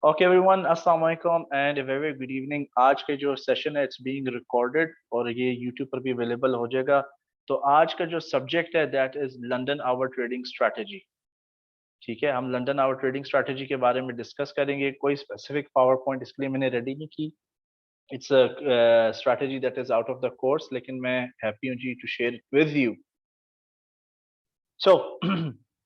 Okay everyone, अस्सलाम वालेकुम and very good evening. आज के जो सेशन है इट्स बीइंग रिकॉर्डेड और ये यूट्यूब पर भी अवेलेबल हो जाएगा। तो आज का जो सब्जेक्ट है that is London hour trading strategy. ठीक है, हम लंदन आवर ट्रेडिंग स्ट्रैटेजी के बारे में डिस्कस करेंगे। कोई स्पेसिफिक पावर पॉइंट इसके लिए मैंने रेडी नहीं की। It's a strategy that is out of the course, लेकिन मैं हैप्पी हूँ जी to share it with you. So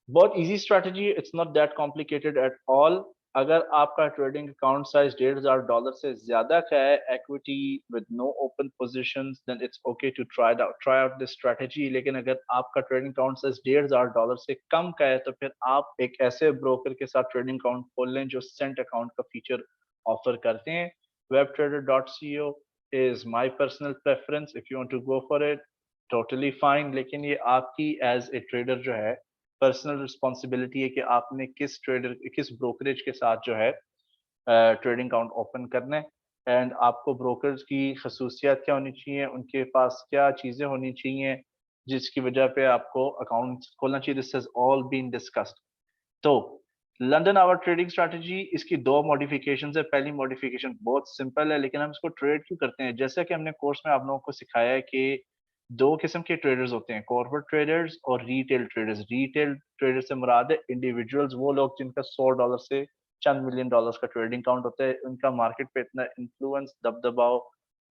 बहुत easy strategy, it's not that complicated at all. अगर आपका ट्रेडिंग अकाउंट साइज $1,500 से ज्यादा का है, equity with no open positions, then it's okay to try out this strategy. लेकिन अगर आपका ट्रेडिंग अकाउंट साइज $1,500 से कम का है, तो फिर आप एक ऐसे ब्रोकर के साथ ट्रेडिंग अकाउंट खोल लें जो सेंट अकाउंट का फीचर ऑफर करते हैं। webtrader.co is my personal preference. If you want to go for it, totally fine. लेकिन ये आपकी एज ए ट्रेडर जो है पर्सनल रिस्पॉन्सिबिलिटी है कि आपने किस ब्रोकरेज के साथ जो है ट्रेडिंग अकाउंट ओपन करना है। एंड आपको ब्रोकर्स की खसूसियात क्या होनी चाहिए, उनके पास क्या चीज़ें होनी चाहिए जिसकी वजह पे आपको अकाउंट खोलना चाहिए। This has all been discussed. तो लंदन आवर ट्रेडिंग स्ट्रैटेजी, इसकी दो मॉडिफिकेशंस है। पहली मॉडिफिकेशन बहुत सिंपल है, लेकिन हम इसको ट्रेड क्यों करते हैं? जैसा कि हमने कोर्स में आप लोगों को सिखाया है कि दो किस्म के ट्रेडर्स होते हैं, कॉर्पोरेट ट्रेडर्स और रिटेल ट्रेडर्स। रिटेल ट्रेडर से मुराद है इंडिविजुअल्स, वो लोग जिनका $100 से चंद मिलियन डॉलर्स का ट्रेडिंग अकाउंट होता है। उनका मार्केट पे इतना इन्फ्लुएंस दबदबाव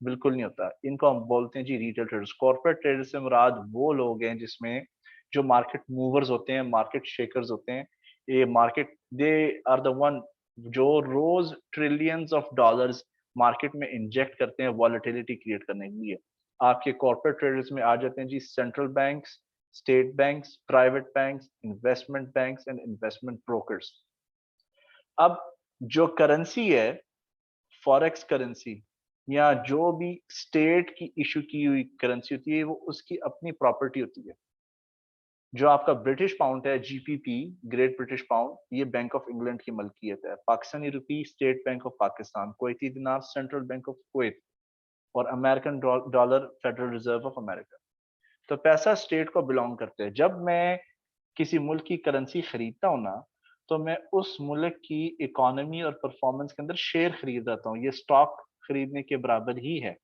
बिल्कुल नहीं होता। इनको हम बोलते हैं जी रिटेल ट्रेडर्स। कॉर्पोरेट ट्रेडर से मुराद वो लोग हैं जिसमें जो मार्केट मूवर्स होते हैं, मार्केट शेकर्स होते हैं। ये market, they are the one जो रोज ट्रिलियंस ऑफ डॉलर्स मार्केट में इंजेक्ट करते हैं वॉलेटिलिटी क्रिएट करने के लिए। आपके कॉर्पोरेट ट्रेडर्स में आ जाते हैं जी central banks, state banks, private banks, investment banks and investment brokers. अब जो करेंसी है, फॉरेक्स करेंसी या जो भी स्टेट की इशू की हुई करेंसी होती है, वो उसकी अपनी प्रॉपर्टी होती है। जो आपका ब्रिटिश पाउंड है, जीपीपी, ग्रेट ब्रिटिश पाउंड, ये बैंक ऑफ इंग्लैंड की मलकियत है। Pakistani rupee, state bank of Pakistan. Kuwaiti dinar, central bank of Kuwait. और American dollar, federal reserve of America. तो पैसा स्टेट को बिलोंग करते हैं। जब मैं किसी मुल्क की करेंसी खरीदता हूँ ना, तो मैं उस मुल्क की इकोनॉमी और परफॉर्मेंस के अंदर शेयर खरीद रहा हूँ। ये स्टॉक खरीदने के बराबर ही है।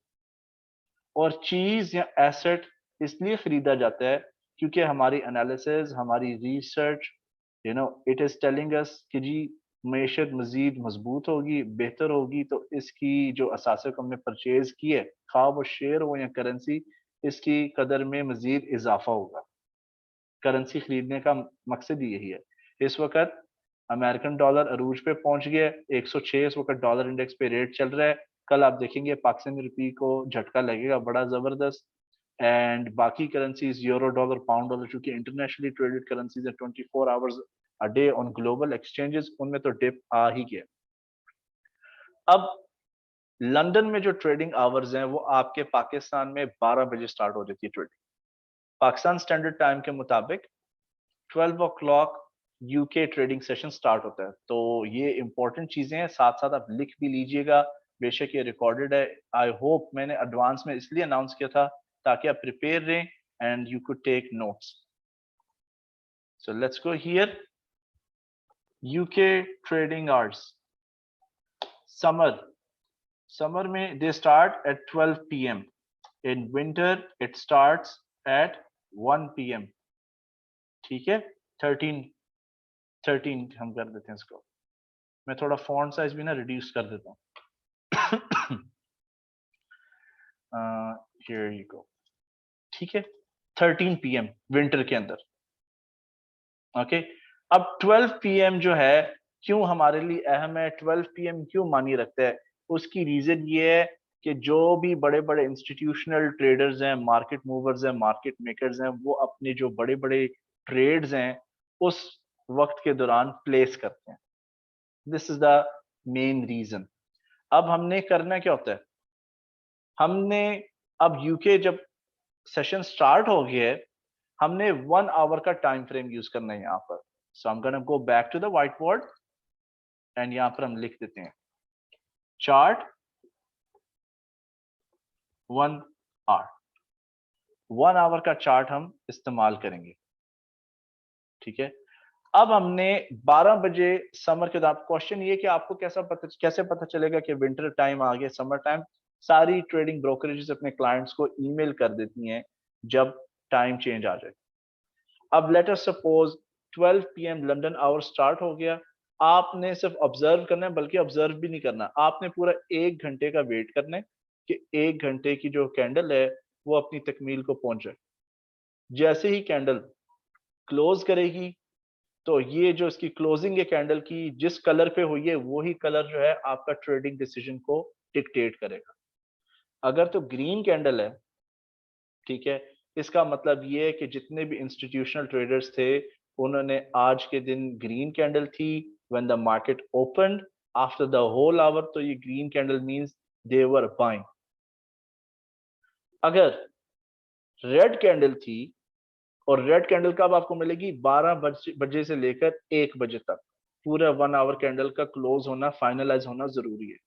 और चीज या एसेट इसलिए खरीदा जाता है क्योंकि हमारी एनालिसिस, हमारी research, it is telling us कि जी मैशत मजीद मजबूत होगी, बेहतर होगी, तो इसकी जो असासे को हमने परचेज की है, खा वो शेयर हो या करेंसी, इसकी कदर में मजीद इजाफा होगा। करेंसी खरीदने का मकसद ही यही है। इस वक्त अमेरिकन डॉलर अरूज पे पहुंच गया, 106 इस वक्त डॉलर इंडेक्स पे रेट चल रहा है। कल आप देखेंगे पाकिस्तानी रुपये को झटका लगेगा बड़ा जबरदस्त। एंड बाकी currencies, euro dollar, pound dollar, चूंकि इंटरनेशनली ट्रेडेड करेंसीज है, 24 hours a day on global exchanges, उनमें तो डिप आ ही गया। अब लंदन में जो ट्रेडिंग आवर्स हैं वो आपके पाकिस्तान में 12 बजे स्टार्ट हो जाती है ट्रेडिंग। पाकिस्तान स्टैंडर्ड टाइम के मुताबिक 12 o'clock UK trading session start होता है। तो ये इंपॉर्टेंट चीजें हैं, साथ साथ आप लिख भी लीजिएगा। बेशक ये रिकॉर्डेड है। आई होप मैंने एडवांस में इसलिए अनाउंस किया था ताकि आप प्रिपेयर रहें and you could take notes. So let's go here. UK trading hours. Summer, summer में they start at 12 PM। In winter it starts at 1 PM। ठीक है, 13 हम कर देते हैं इसको। मैं थोड़ा फॉन्ट साइज भी ना रिड्यूस कर देता हूँ। Here you go. ठीक है, 13 PM विंटर के अंदर। ओके, अब 12 PM जो है क्यों हमारे लिए अहम है, 12 PM क्यों मानी रखता है? उसकी रीजन ये है कि जो भी बड़े बड़े इंस्टीट्यूशनल ट्रेडर्स हैं, मार्केट मूवर्स हैं, मार्केट मेकर्स हैं, वो अपने जो बड़े बड़े ट्रेड्स हैं उस वक्त के दौरान प्लेस करते हैं। This is the main reason. अब हमने करना क्या होता है, हमने अब यूके जब सेशन स्टार्ट हो गया है, हमने 1 आवर का टाइम फ्रेम यूज करना है यहाँ पर। So I am gonna go back to the white board and यहाँ पर हम लिख देते हैं चार्ट 1 आवर। 1 आवर का चार्ट हम इस्तेमाल करेंगे। ठीक है, अब हमने 12 बजे समर के बाद क्वेश्चन ये कि आपको कैसे पता चलेगा कि विंटर टाइम आ गया, समर टाइम। सारी ट्रेडिंग ब्रोकरेजेस अपने क्लाइंट्स को ईमेल कर देती हैं जब टाइम चेंज आ जाए। अब let us suppose 12 PM London hour start हो गया, आपने सिर्फ ऑब्जर्व करना है, बल्कि ऑब्जर्व भी नहीं करना, आपने पूरा 1 घंटे का वेट करना है कि 1 घंटे की जो कैंडल है वो अपनी तकमील को पहुंचे। जैसे ही कैंडल क्लोज करेगी तो ये जो इसकी क्लोजिंग है कैंडल की, जिस कलर पे हुई है वही कलर जो है आपका ट्रेडिंग डिसीजन को डिक्टेट करेगा। अगर तो ग्रीन कैंडल है, ठीक है, इसका मतलब ये है कि जितने भी इंस्टीट्यूशनल ट्रेडर्स थे उन्होंने आज के दिन ग्रीन कैंडल थी when the market opened after the whole hour, तो ये green candle means they were buying. अगर रेड कैंडल थी, और रेड कैंडल कब आपको मिलेगी, 12 बजे से लेकर 1 बजे तक, पूरा 1 आवर कैंडल का क्लोज होना, फाइनलाइज होना जरूरी है।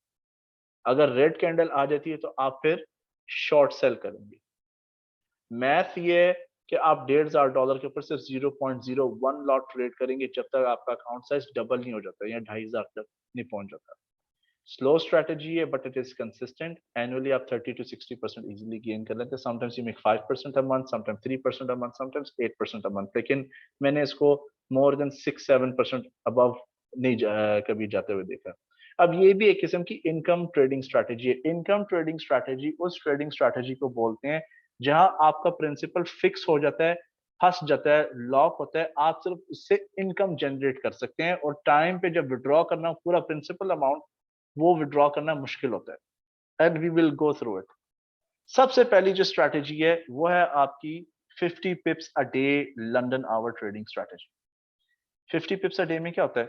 अगर रेड कैंडल आ जाती है तो आप फिर शॉर्ट सेल करेंगे। मैथ ये है कि आप $1,500 के ऊपर सिर्फ 0.01 लॉट ट्रेड करेंगे जब तक आपका अकाउंट साइज डबल नहीं हो जाता या 2,500 तक नहीं पहुंच जाता। स्लो स्ट्रेटजी है but it is consistent. Annually आप 30 to 60% इजीली गेन कर लेते हैं। Sometimes you make 5% a month, sometimes 3% a month, sometimes 8% a month, लेकिन मैंने इसको मोर देन 6-7% अबव नहीं कभी जाते हुए देखा। अब ये भी एक किस्म की इनकम ट्रेडिंग स्ट्रैटेजी है। इनकम ट्रेडिंग स्ट्रैटेजी उस ट्रेडिंग स्ट्रैटेजी को बोलते हैं जहां आपका प्रिंसिपल फिक्स हो जाता है, फंस जाता है, लॉक होता है, आप सिर्फ उससे इनकम जनरेट कर सकते हैं, और टाइम पे जब विड्रॉ करना पूरा प्रिंसिपल अमाउंट वो विड्रॉ करना मुश्किल होता है। And we will go through it. सबसे पहली जो स्ट्रैटेजी है वो है आपकी 50 pips a day London hour trading strategy. 50 pips a day में क्या होता है,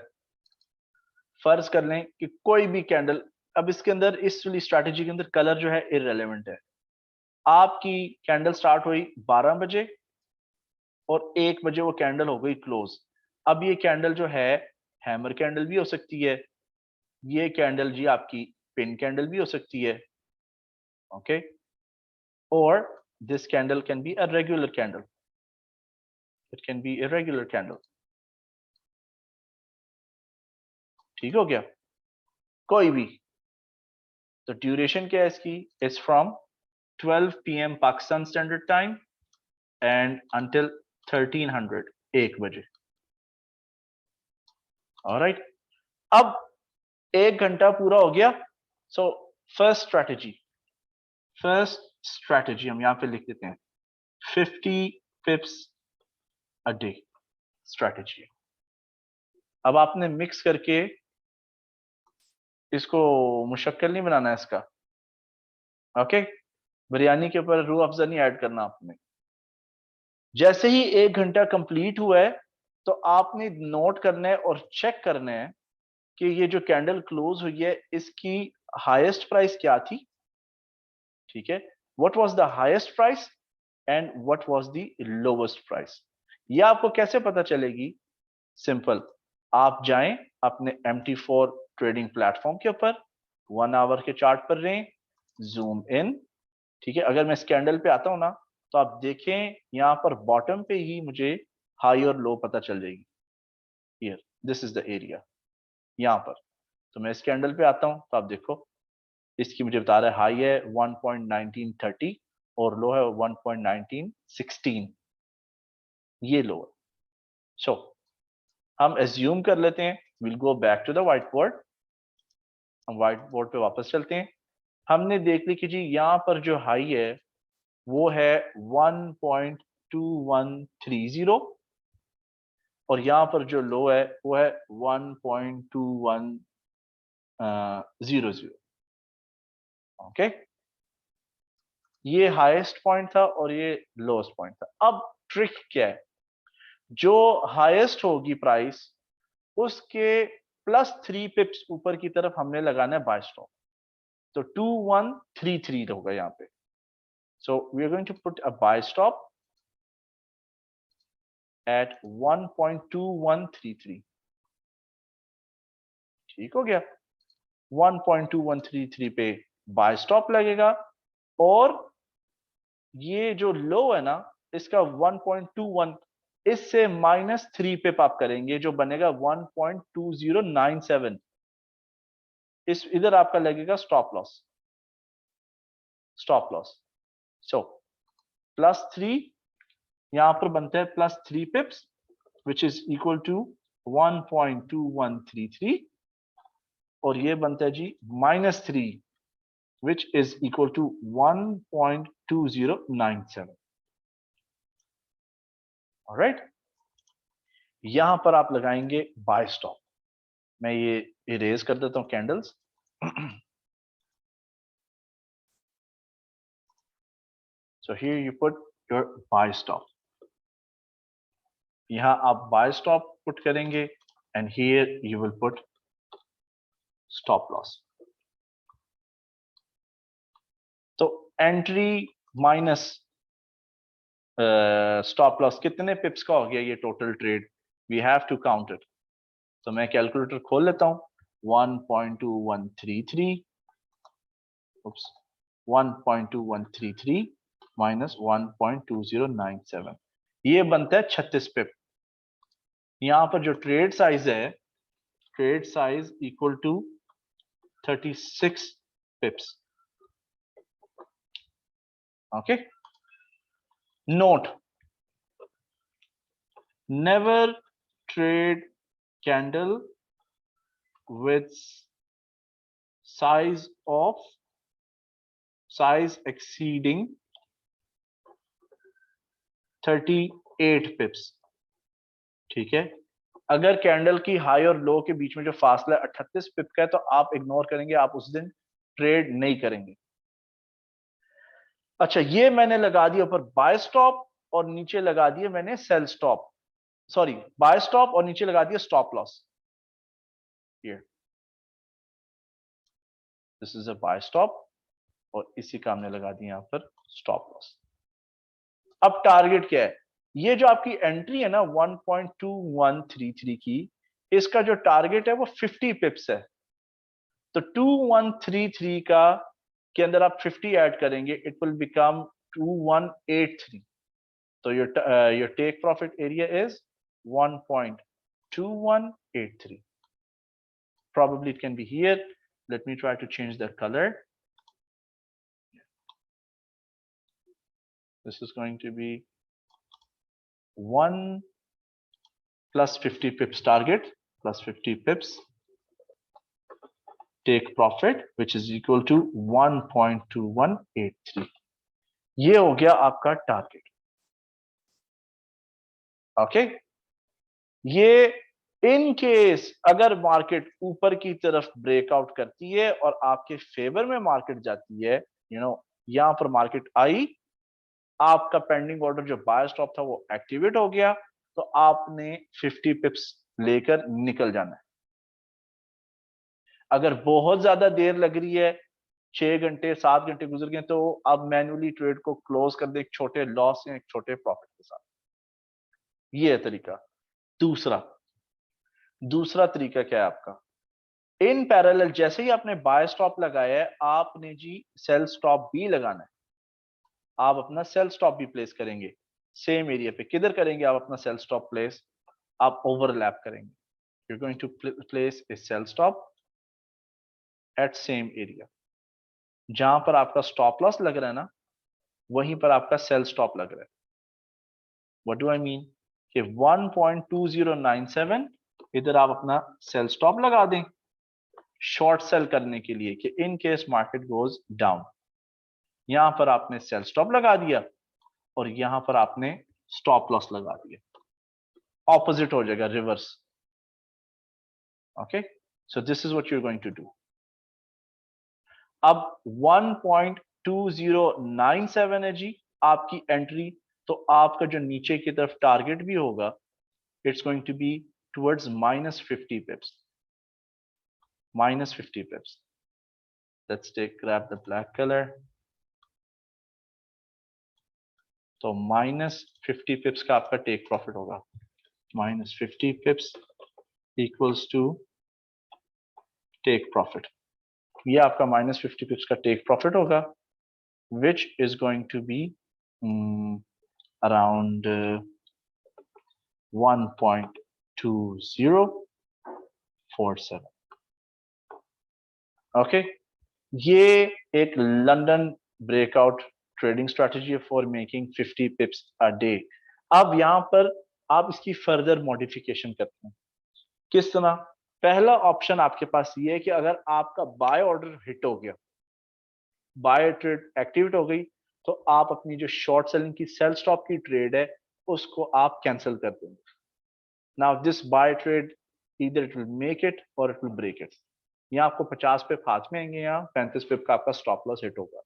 फर्ज कर लें कि कोई भी कैंडल, अब इसके अंदर इस वाली स्ट्रैटेजी के अंदर कलर जो है इररेलेवेंट है। आपकी कैंडल स्टार्ट हुई 12 बजे और 1 बजे वो कैंडल हो गई क्लोज। अब ये कैंडल जो है हैमर कैंडल भी हो सकती है, ये कैंडल जी आपकी पिन कैंडल भी हो सकती है, okay, or this candle can be a regular candle, it can be a regular candle। ठीक हो गया, कोई भी। तो ड्यूरेशन क्या है इसकी, is from 12 PM Pakistan standard time and until 1300, 1 बजे। ऑलराइट, अब 1 घंटा पूरा हो गया। सो फर्स्ट स्ट्रैटेजी हम यहां पे लिख देते हैं 50 पिप्स अ डे स्ट्रैटेजी। अब आपने मिक्स करके इसको मुशक्कल नहीं बनाना है इसका, ओके। बिरयानी के ऊपर रूह अफ़ज़ा नहीं ऐड करना आपने। जैसे ही 1 घंटा कंप्लीट हुआ है तो आपने नोट करना है और चेक करना है कि ये जो कैंडल क्लोज हुई है इसकी हाईएस्ट प्राइस क्या थी, ठीक है, what was the highest price and what was the lowest price. ये आपको कैसे पता चलेगी, सिंपल, आप जाएं अपने MT4 ट्रेडिंग प्लेटफॉर्म के ऊपर, 1 आवर के चार्ट पर रहें, जूम इन, ठीक है। अगर मैं इस कैंडल पे आता हूं ना तो आप देखें यहाँ पर बॉटम पे ही मुझे हाई और लो पता चल जाएगी। Here this is the area, यहाँ पर। तो मैं इस कैंडल पे आता हूं तो आप देखो इसकी मुझे बता रहा है हाई है 1.1930 और लो है 1.1916, ये लो है। सो हम एज्यूम कर लेते हैं, will go back to the white board, हम व्हाइट बोर्ड पे वापस चलते हैं। हमने देख ली कि जी यहाँ पर जो हाई है वो है 1.2130 और यहाँ पर जो लो है वो है 1.2100, ओके। ये हाईएस्ट पॉइंट था और ये लोएस्ट पॉइंट था। अब ट्रिक क्या है, जो हाईएस्ट होगी प्राइस उसके +3 पिप्स ऊपर की तरफ हमने लगाना है बाय स्टॉप। तो 2133 होगा यहाँ पे। So we are going to put a buy stop at 1.2133, ठीक हो गया। 1.2133 पे बाय स्टॉप लगेगा और ये जो लो है ना इसका 1.21, इससे -3 पिप आप करेंगे, जो बनेगा 1.2097। इस इधर आपका लगेगा stop loss. Stop loss so +3, यहां पर बनता है +3 pips, which is equal to 1.2133, और ये बनता है जी -3, which is equal to 1.2097। Alright, यहां पर आप लगाएंगे बाय स्टॉप। मैं ये इरेज कर देता हूं candles. So here you put your buy stop. यहां आप बाय स्टॉप पुट करेंगे and here you will put stop loss. तो एंट्री माइनस स्टॉप लॉस कितने पिप्स का हो गया ये total trade? We have to count it. तो मैं कैलकुलेटर खोल लेता हूं। 1.2133 1.2133 माइनस 1.2097, ये बनता है 36 पिप। यहां पर जो ट्रेड साइज है, trade size equal to 36 pips. Okay, note, never trade candle with size exceeding 38 pips। ठीक है, अगर कैंडल की हाई और लो के बीच में जो फासला 38 पिप का है तो आप इग्नोर करेंगे, आप उस दिन ट्रेड नहीं करेंगे। अच्छा, ये मैंने लगा दिया ऊपर बाय स्टॉप और नीचे लगा दिया मैंने sell stop, sorry buy stop और नीचे लगा दिया stop loss. Here this is a buy stop और इसी का हमने लगा दिया यहां पर स्टॉप लॉस। अब टारगेट क्या है? ये जो आपकी एंट्री है ना 1.2133 की, इसका जो टारगेट है वो 50 पिप्स है। तो 2133 का के अंदर आप 50 ऐड करेंगे, इट विल बिकम 2183। तो your take profit area is 1.2183। probably it can be here. Let me try to change the color. This is going to be 1 plus 50 pips target, plus 50 pips take profit, which is equal to 1.2183। ये हो गया आपका target. Okay, ये in case अगर market ऊपर की तरफ breakout करती है और आपके फेवर में मार्केट जाती है, यहां पर मार्केट आई, आपका पेंडिंग ऑर्डर जो बाय स्टॉप था वो एक्टिवेट हो गया, तो आपने 50 पिप्स लेकर निकल जाना है। अगर बहुत ज्यादा देर लग रही है, 6 घंटे 7 घंटे गुजर गए, तो आप मैन्युअली ट्रेड को क्लोज कर दे एक छोटे लॉस या एक छोटे प्रॉफिट के साथ। ये है तरीका। दूसरा तरीका क्या है आपका? इन पैरेलल जैसे ही आपने बाय स्टॉप लगाया है, आपने जी सेल स्टॉप भी लगाना है। आप अपना सेल स्टॉप भी प्लेस करेंगे सेम एरिया पे। किधर करेंगे आप अपना सेल स्टॉप प्लेस? आप ओवरलैप करेंगे। you're going to place a sell stop at same area। जहां पर आपका स्टॉप लॉस लग रहा है ना, वहीं पर आपका सेल स्टॉप लग रहा है। व्हाट डू आई मीन कि 1.2097 इधर आप अपना सेल स्टॉप लगा दें शॉर्ट सेल करने के लिए, कि in case market goes down. यहां पर आपने सेल स्टॉप लगा दिया और यहां पर आपने स्टॉप लॉस लगा दिया। ऑपोजिट हो जाएगा, reverse. Okay, so this is what you are going to do. अब 1.2097 है जी आपकी एंट्री, तो आपका जो नीचे की तरफ टारगेट भी होगा, it's going to be towards -50 pips. -50 pips। Let's grab the black color। तो -50 पिप्स का आपका टेक प्रॉफिट होगा। -50 pips equals to take profit. ये आपका -50 पिप्स का टेक प्रॉफिट होगा, which is going to be around 1.2047. Okay, ये एक London breakout trading strategy for making 50 pips a day. अब यहां पर आप इसकी फर्दर मॉडिफिकेशन करते हैं। किस तरह? पहला ऑप्शन आपके पास ये है कि अगर आपका बाय ऑर्डर हिट हो गया, बाय ट्रेड एक्टिवेट हो गई, तो आप अपनी जो शॉर्ट सेलिंग की सेल स्टॉप की ट्रेड है उसको आप कैंसिल कर देंगे। Now this by trade either it will make it और इट विल ब्रेक इट। यहाँ आपको 50 पिप हाथ में आएंगे, यहाँ 35 पिप का आपका स्टॉप लॉस हिट होगा।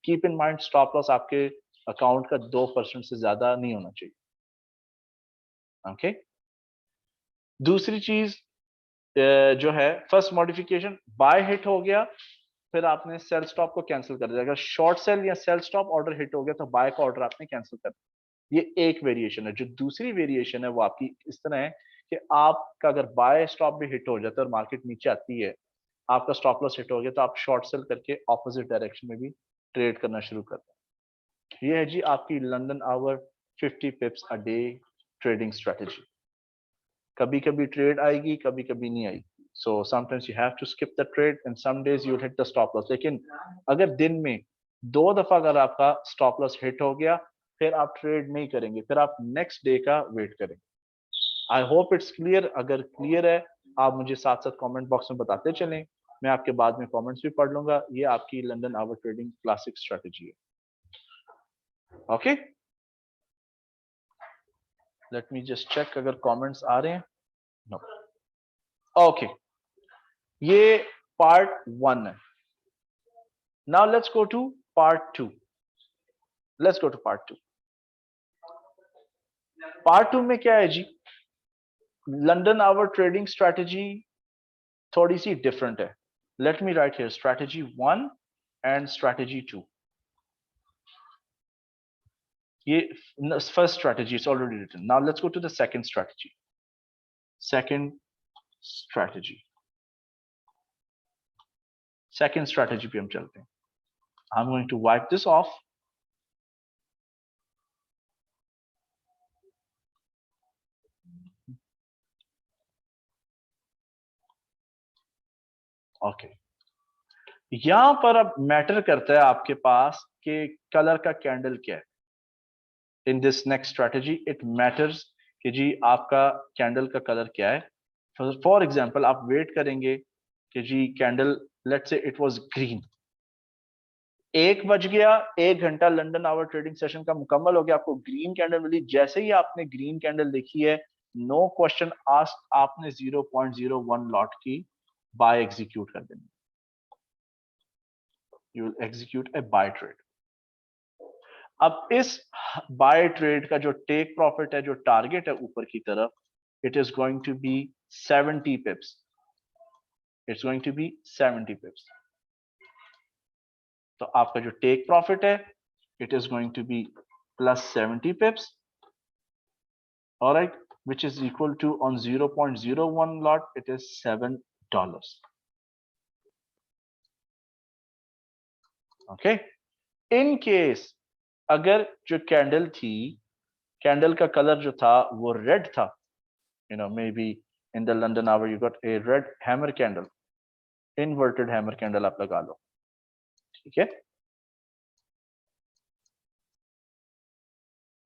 Keep in mind, stop loss आपके अकाउंट का 2% से ज्यादा नहीं होना चाहिए। ओके, दूसरी चीज जो है, फर्स्ट मॉडिफिकेशन, बाय हिट हो गया, फिर आपने सेल स्टॉप को कैंसिल कर दिया। अगर शॉर्ट सेल या सेल स्टॉप ऑर्डर हिट हो गया तो बाय का ऑर्डर आपने कैंसिल कर दिया। ये एक वेरिएशन है। जो दूसरी वेरिएशन है वो आपकी इस तरह है कि आपका अगर बाय स्टॉप भी हिट हो जाता है और मार्केट नीचे आती है, आपका स्टॉप लॉस हिट हो गया, तो आप शॉर्ट सेल करके ऑपोजिट डायरेक्शन में भी ट्रेड करना शुरू करते हैं। ये है जी आपकी London hour 50 pips a day trading strategy. कभी कभी ट्रेड आएगी, कभी कभी नहीं आएगी। So sometimes you have to skip the trade and some days you hit the stop loss. लेकिन अगर दिन में 2 दफा अगर आपका स्टॉप लॉस हिट हो गया, फिर आप ट्रेड नहीं करेंगे, फिर आप नेक्स्ट डे का वेट करेंगे। I hope it's clear. अगर क्लियर है, आप मुझे साथ साथ कमेंट बॉक्स में बताते चलें, मैं आपके बाद में कमेंट्स भी पढ़ लूंगा। ये आपकी London hour trading classic strategy है। Okay, let me just check अगर कमेंट्स आ रहे हैं। नो, ओके, ये पार्ट 1 है। Now let's go to part 2। Let's go to part 2। Part 2 में क्या है जी, लंदन आवर ट्रेडिंग स्ट्रेटेजी थोड़ी सी डिफरेंट है। Let me write here strategy 1 and strategy 2। ये first strategy is already written. Now let's go to the second strategy. Second strategy, second strategy पे हम चलते हैं। I am going to wipe this off. Okay, यहां पर अब matter करता है आपके पास कि कलर का कैंडल क्या है। In this next strategy it matters कि जी आपका कैंडल का कलर क्या है। फॉर एग्जांपल आप वेट करेंगे कि जी candle, let's say it was green, 1 बज गया, 1 घंटा लंदन आवर ट्रेडिंग सेशन का मुकम्मल हो गया, आपको ग्रीन कैंडल मिली। जैसे ही आपने ग्रीन कैंडल देखी है, नो क्वेश्चन आस्क्ड, आपने 0.01 लॉट की बाय एग्जीक्यूट कर देनी। You will execute a buy trade. अब इस बाय ट्रेड का जो टेक प्रॉफिट है, जो टारगेट है ऊपर की तरफ, it is going to be 70 pips. It's going to be 70 pips. तो आपका जो टेक प्रॉफिट है, it is going to be plus 70 pips, all right, which is equal to, on 0.01 lot, it is $7. Okay, in case अगर जो candle थी, candle का colour जो था वो रेड था, maybe in the London hour you got a red hammer candle, inverted hammer candle आप लगा लो, ठीक है।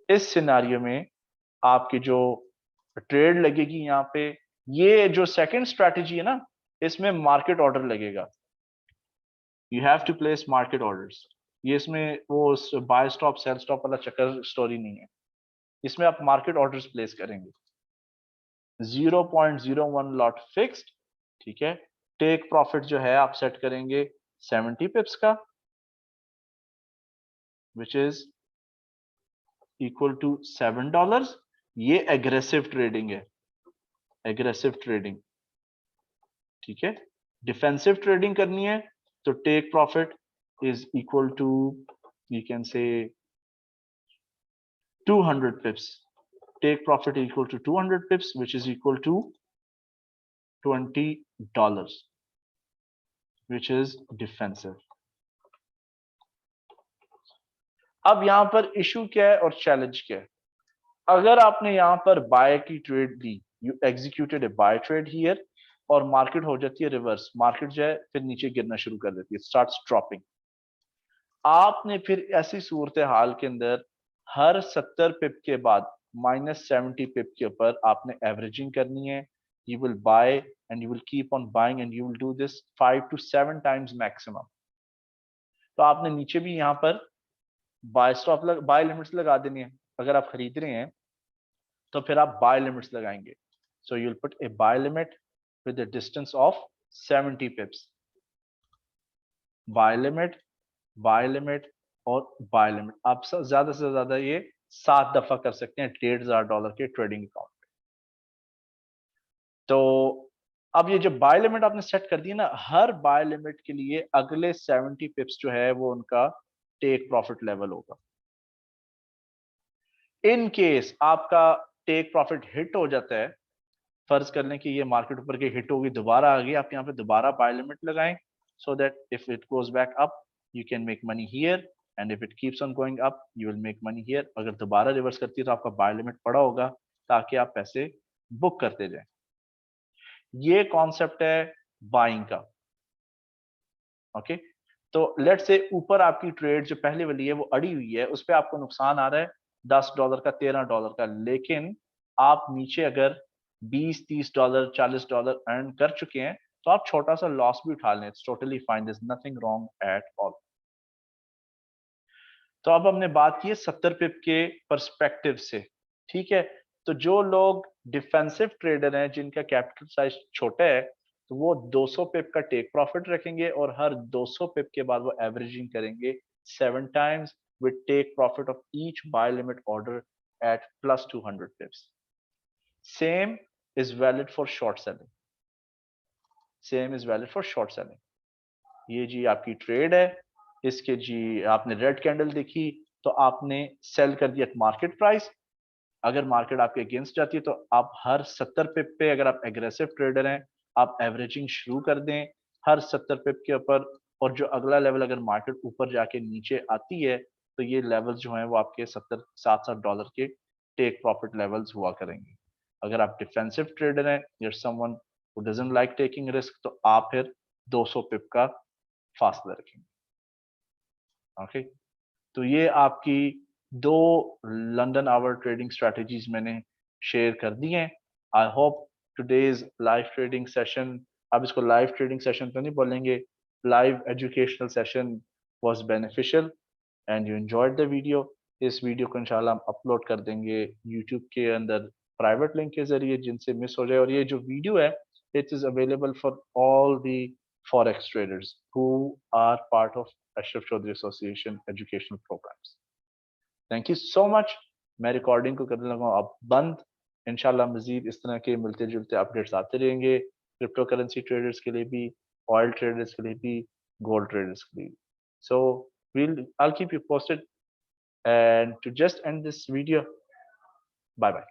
इस सिनारियो में आपकी जो ट्रेड लगेगी यहाँ पे, ये जो सेकंड स्ट्रैटेजी है ना, इसमें मार्केट ऑर्डर लगेगा। You have to place market orders. ये इसमें वो बाय स्टॉप सेल स्टॉप वाला चक्कर स्टोरी नहीं है। इसमें आप मार्केट ऑर्डर्स प्लेस करेंगे। 0.01 लॉट फिक्स्ड, ठीक है। टेक प्रॉफिट जो है आप सेट करेंगे 70 पिप्स का, विच इज इक्वल टू $7। ये एग्रेसिव ट्रेडिंग है, एग्रेसिव ट्रेडिंग, ठीक है। डिफेंसिव ट्रेडिंग करनी है तो take profit is equal to, you can say 200 pips. Take profit equal to 200 pips, which is equal to $20, which is defensive. अब यहां पर इशू क्या है और चैलेंज क्या है? अगर आपने यहाँ पर बाय की ट्रेड ली, you executed a buy trade here, और मार्केट हो जाती है रिवर्स, मार्केट जो है फिर नीचे गिरना शुरू कर देती है, स्टार्ट्स ड्रॉपिंग। आपने फिर ऐसी सूरत हाल के अंदर हर 70 पिप के बाद -70 पिप के ऊपर आपने एवरेजिंग करनी है। You will buy and you will keep on buying and you will do this 5 to 7 times maximum. तो आपने नीचे भी यहाँ पर बाय लिमिट्स लगा देनी है। अगर आप खरीद रहे हैं तो फिर आप बाय लिमिट्स लगाएंगे। So you will put a buy limit with a distance of 70 pips. Buy limit, buy limit और बाय लिमिट आप ज्यादा से ज्यादा ये 7 दफा कर सकते हैं $1,500 के ट्रेडिंग अकाउंट। तो अब ये जो बाय लिमिट आपने सेट कर दी ना, हर बाय लिमिट के लिए अगले 70 पिप्स जो है वो उनका टेक प्रॉफिट लेवल होगा। इन केस आपका टेक प्रॉफिट हिट हो जाता है, फर्ज कर लें कि ये मार्केट ऊपर के हिट होगी, दोबारा आ गई, आप यहाँ पे दोबारा बाय लिमिट लगाएं, so that if it goes back up you can make money here, and if it keeps on going up you will make money here. अगर दोबारा रिवर्स करती है तो आपका बाय लिमिट पड़ा होगा ताकि आप पैसे बुक करते जाएं। ये कॉन्सेप्ट है बाइंग का। ओके, तो लेट से ऊपर आपकी ट्रेड जो पहले वाली है वो अड़ी हुई है, उस पर आपको नुकसान आ रहा है $10 का, $13 का, लेकिन आप नीचे अगर $20, $30, $40 अर्न कर चुके हैं तो आप छोटा सा लॉस भी उठा लें, it's totally fine, this nothing wrong at all. तो अब हमने बात की है 70 पिप के पर्सपेक्टिव से, ठीक है। तो जो लोग डिफेंसिव ट्रेडर हैं जिनका कैपिटल साइज छोटा है, तो वो 200 पिप का टेक प्रॉफिट रखेंगे और हर 200 पिप के बाद वो एवरेजिंग करेंगे 7 times with take profit of each buy limit order at +200 pips. Same is valid for short selling, same is valid for short selling. ये जी आपकी ट्रेड है, इसके जी आपने रेड कैंडल देखी तो आपने सेल कर दिया मार्केट प्राइस। अगर मार्केट आपके अगेंस्ट जाती है तो आप हर 70 पिप पे, अगर आप एग्रेसिव ट्रेडर हैं, आप एवरेजिंग शुरू कर दें हर 70 पिप के ऊपर, और जो अगला लेवल अगर मार्केट ऊपर जाके नीचे आती है तो ये लेवल्स जो हैं वो आपके 70-60 डॉलर के टेक प्रॉफिट लेवल्स हुआ करेंगे। अगर आप डिफेंसिव ट्रेडर हैं, you're someone who doesn't like taking risk, तो आप फिर 200 पिप का फासला रखेंगे। ओके, तो ये आपकी दो लंदन आवर ट्रेडिंग स्ट्रेटजीज मैंने शेयर कर दी हैं। I hope today's live trading session, आप इसको लाइव ट्रेडिंग सेशन तो नहीं बोलेंगे, live educational session was beneficial and you enjoyed the video. इस वीडियो को इंशाल्लाह हम अपलोड कर देंगे यूट्यूब के अंदर प्राइवेट लिंक के जरिए, जिनसे मिस हो जाए। और ये जो वीडियो है it is available for all the forex traders who are part of Ashraf Chaudhary Association educational programs. Thank you so much. मैं रिकॉर्डिंग को करने लगा अब बंद। इंशाल्लाह मजीद इस तरह के मिलते जुलते अपडेट्स आते रहेंगे, क्रिप्टो करेंसी ट्रेडर्स के लिए भी, ऑयल ट्रेडर्स के लिए भी, गोल्ड ट्रेडर्स के लिए। सो I'll keep you posted, and to just end this video, bye bye.